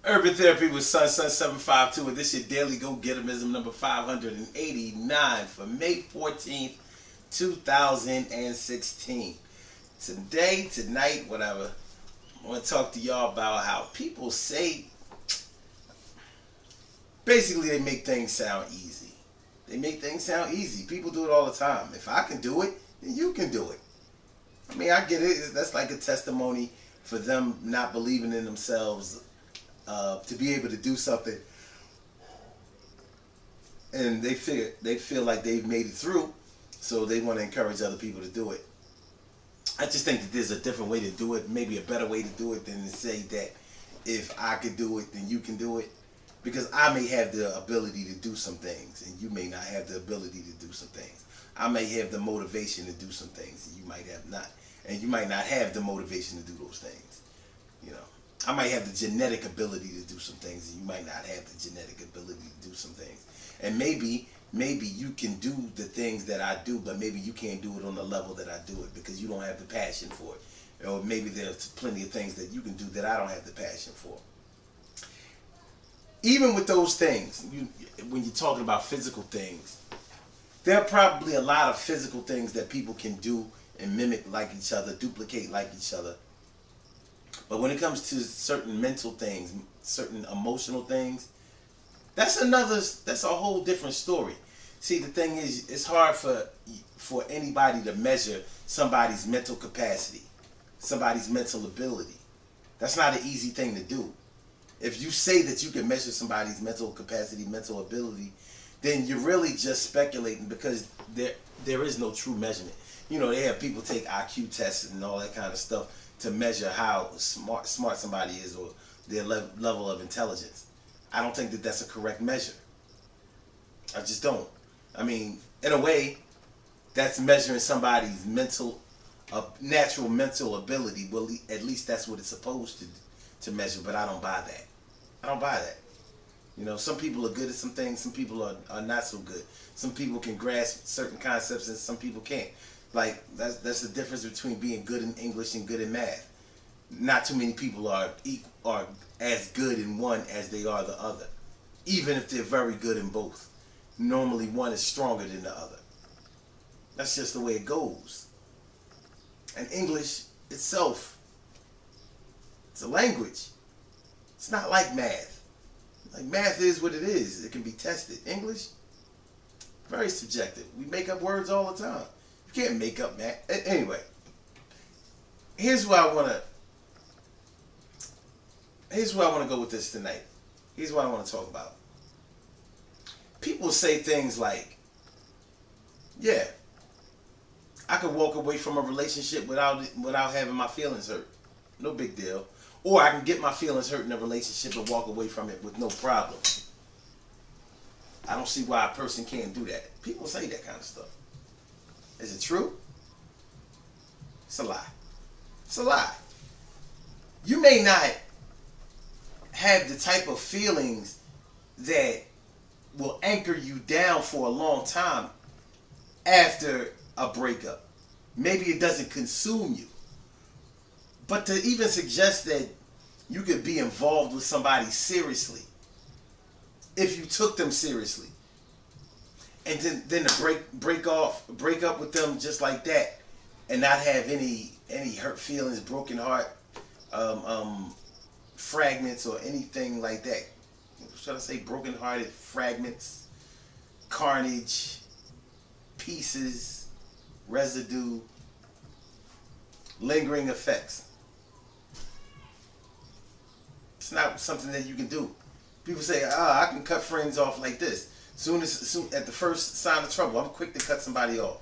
Urban Therapy with Sun752, and this is your daily go-getterism number 589 for May 14th, 2016. Tonight, whatever, I want to talk to y'all about how people say, basically they make things sound easy. They make things sound easy. People do it all the time. If I can do it, then you can do it. I mean, I get it. That's like a testimony for them not believing in themselves to be able to do something, and they feel like they've made it through, so they want to encourage other people to do it. I just think that there's a different way to do it, maybe a better way to do it than to say that if I could do it, then you can do it. Because I may have the ability to do some things, and you may not have the ability to do some things. I may have the motivation to do some things, and you might have not. And you might not have the motivation to do those things. You know, I might have the genetic ability to do some things, and you might not have the genetic ability to do some things. And maybe you can do the things that I do, but maybe you can't do it on the level that I do it because you don't have the passion for it. Or maybe there's plenty of things that you can do that I don't have the passion for. Even with those things, when you're talking about physical things, there are probably a lot of physical things that people can do and mimic like each other, duplicate like each other. But when it comes to certain mental things, certain emotional things, that's a whole different story. See, the thing is, it's hard for anybody to measure somebody's mental capacity, somebody's mental ability. That's not an easy thing to do. If you say that you can measure somebody's mental capacity, mental ability, then you're really just speculating because there is no true measurement. You know, they have people take IQ tests and all that kind of stuff to measure how smart somebody is or their level of intelligence. I don't think that that's a correct measure. I just don't. I mean, in a way, that's measuring somebody's natural mental ability. Well, at least that's what it's supposed to measure, but I don't buy that. I don't buy that. You know, some people are good at some things, some people are not so good. Some people can grasp certain concepts and some people can't. Like, that's the difference between being good in English and good in math. Not too many people are as good in one as they are the other, even if they're very good in both. Normally one is stronger than the other. That's just the way it goes. And English itself, it's a language. It's not like math. Like, math is what it is. It can be tested. English, very subjective. We make up words all the time. You can't make up math. Anyway, here's where I want to go with this tonight. Here's what I want to talk about. People say things like, yeah, I could walk away from a relationship without having my feelings hurt. No big deal. Or I can get my feelings hurt in a relationship and walk away from it with no problem. I don't see why a person can't do that. People say that kind of stuff. Is it true? It's a lie. It's a lie. You may not have the type of feelings that will anchor you down for a long time after a breakup. Maybe it doesn't consume you. But to even suggest that you could be involved with somebody seriously, if you took them seriously, and then to break up with them just like that, and not have any hurt feelings, broken heart, fragments or anything like that. Should I say broken-hearted fragments, carnage, pieces, residue, lingering effects. It's not something that you can do. People say, I can cut friends off like this. Soon at the first sign of trouble, I'm quick to cut somebody off.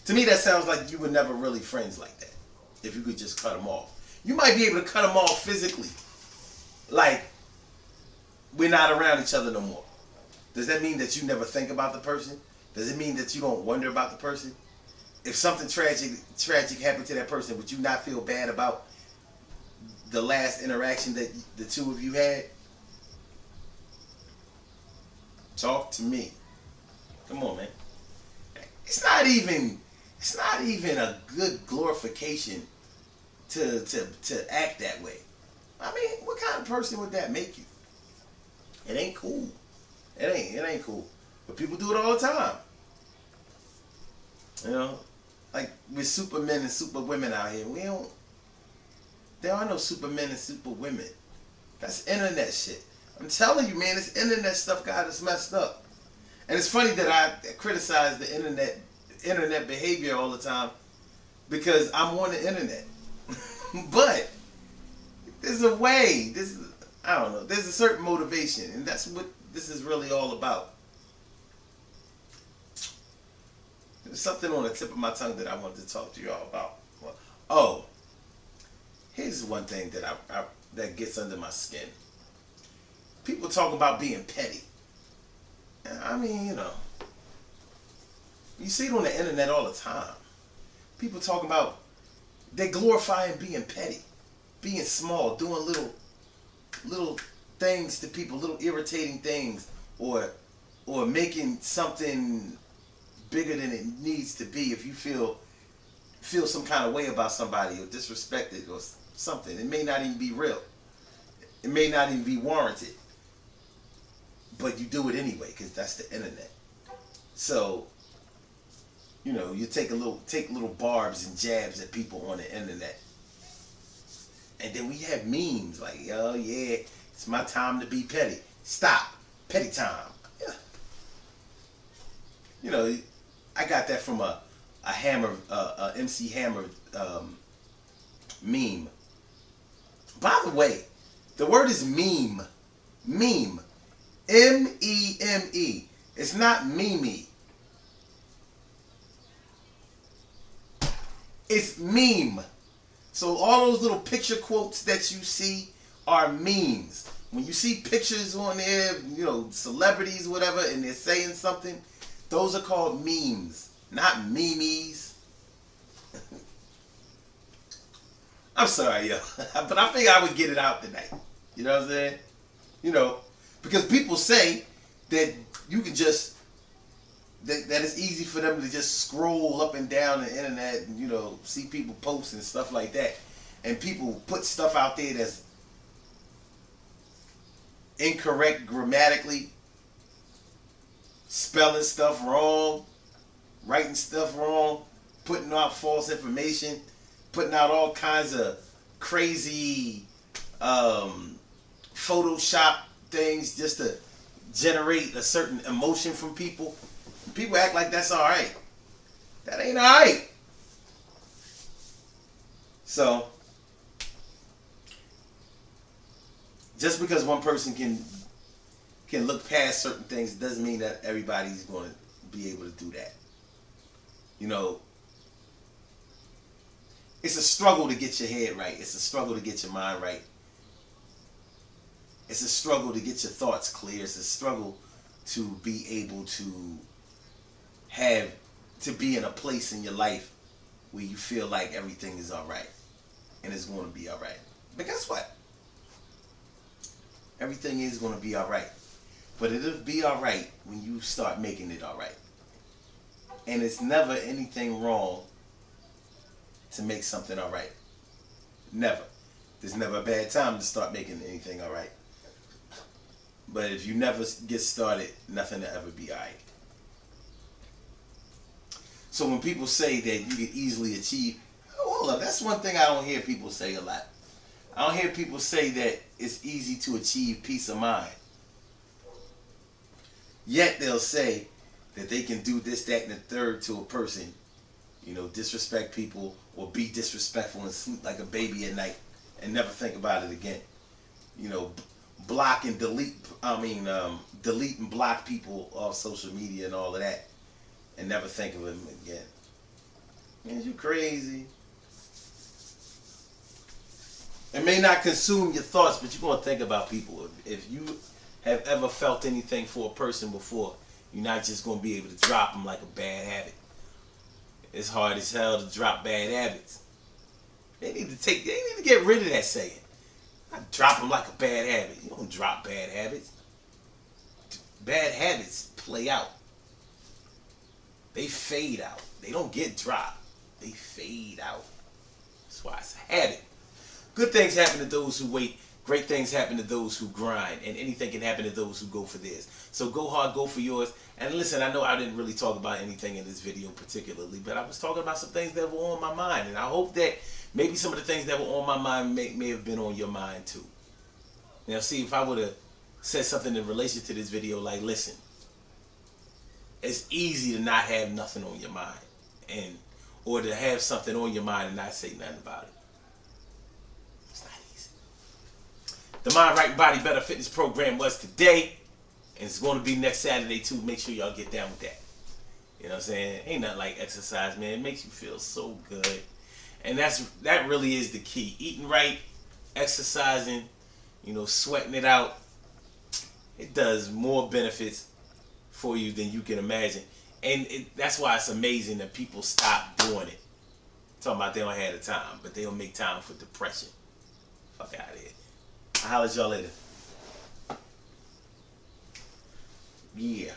To me, that sounds like you were never really friends like that. If you could just cut them off. You might be able to cut them off physically. Like, we're not around each other no more. Does that mean that you never think about the person? Does it mean that you don't wonder about the person? If something tragic happened to that person, would you not feel bad about the last interaction that the two of you had? Talk to me. Come on, man. It's not even a good glorification to act that way. person would that make you? It ain't cool. It ain't cool. But people do it all the time. You know, like with supermen and superwomen out here, there are no supermen and superwomen. That's internet shit. I'm telling you, man, this internet stuff got us messed up. And it's funny that I criticize the internet behavior all the time because I'm on the internet. But there's a way. I don't know. There's a certain motivation, and that's what this is really all about. There's something on the tip of my tongue that I wanted to talk to y'all about. Oh, here's one thing that that gets under my skin. People talk about being petty. I mean, you know, you see it on the internet all the time. People talk about, they're glorifying being petty, being small, doing little things to people, little irritating things, or making something bigger than it needs to be. If you feel some kind of way about somebody or disrespected or something, it may not even be real. It may not even be warranted. But you do it anyway because that's the internet. So, you know, you take little barbs and jabs at people on the internet. And then we have memes like, oh yeah, it's my time to be petty. Stop. Petty time. Yeah. You know, I got that from a Hammer, MC Hammer meme. By the way, the word is meme. Meme. M-E-M-E. It's not Mimi. It's meme. So all those little picture quotes that you see are memes. When you see pictures on there, you know, celebrities, whatever, and they're saying something, those are called memes, not memes. I'm sorry, yo. But I figured I would get it out tonight. You know what I'm saying? You know, because people say that you can just, that it's easy for them to just scroll up and down the internet and, you know, see people post and stuff like that. And people put stuff out there that's incorrect grammatically, spelling stuff wrong, writing stuff wrong, putting out false information, putting out all kinds of crazy Photoshop things just to generate a certain emotion from people. People act like that's alright. That ain't alright. So, just because one person can look past certain things doesn't mean that everybody's going to be able to do that. You know, it's a struggle to get your head right. It's a struggle to get your mind right. It's a struggle to get your thoughts clear. It's a struggle to be able to be in a place in your life where you feel like everything is alright. And it's going to be alright. But guess what? Everything is going to be alright. But it'll be alright when you start making it alright. And it's never anything wrong to make something alright. Never. There's never a bad time to start making anything alright. But if you never get started, nothing will ever be alright. So when people say that you can easily achieve, hold up, that's one thing I don't hear people say a lot. I don't hear people say that it's easy to achieve peace of mind. Yet they'll say that they can do this, that, and the third to a person. You know, disrespect people or be disrespectful and sleep like a baby at night and never think about it again. You know, block and delete, delete and block people off social media and all of that and never think of them again. Man, you crazy. It may not consume your thoughts, but you're going to think about people. If you have ever felt anything for a person before, you're not just going to be able to drop them like a bad habit. It's hard as hell to drop bad habits. They need to get rid of that saying. I drop them like a bad habit. You don't drop bad habits. Bad habits play out. They fade out. They don't get dropped. They fade out. That's why it's a habit. Good things happen to those who wait Great things happen to those who grind, and anything can happen to those who go for theirs. So go hard, go for yours. And listen, I know I didn't really talk about anything in this video particularly, but I was talking about some things that were on my mind, and I hope that maybe some of the things that were on my mind may have been on your mind too. Now, see, if I would have said something in relation to this video, like, listen, it's easy to not have nothing on your mind, or to have something on your mind and not say nothing about it. It's not easy. The Mind Right Body Better Fitness program was today, and it's going to be next Saturday too. Make sure y'all get down with that. You know what I'm saying? Ain't nothing like exercise, man. It makes you feel so good, and that really is the key. Eating right, exercising, you know, sweating it out. It does more benefits for you than you can imagine, and that's why it's amazing that people stop doing it. Talking about they don't have the time, but they don't make time for depression. Fuck out of here. I'll holler at y'all later. Yeah.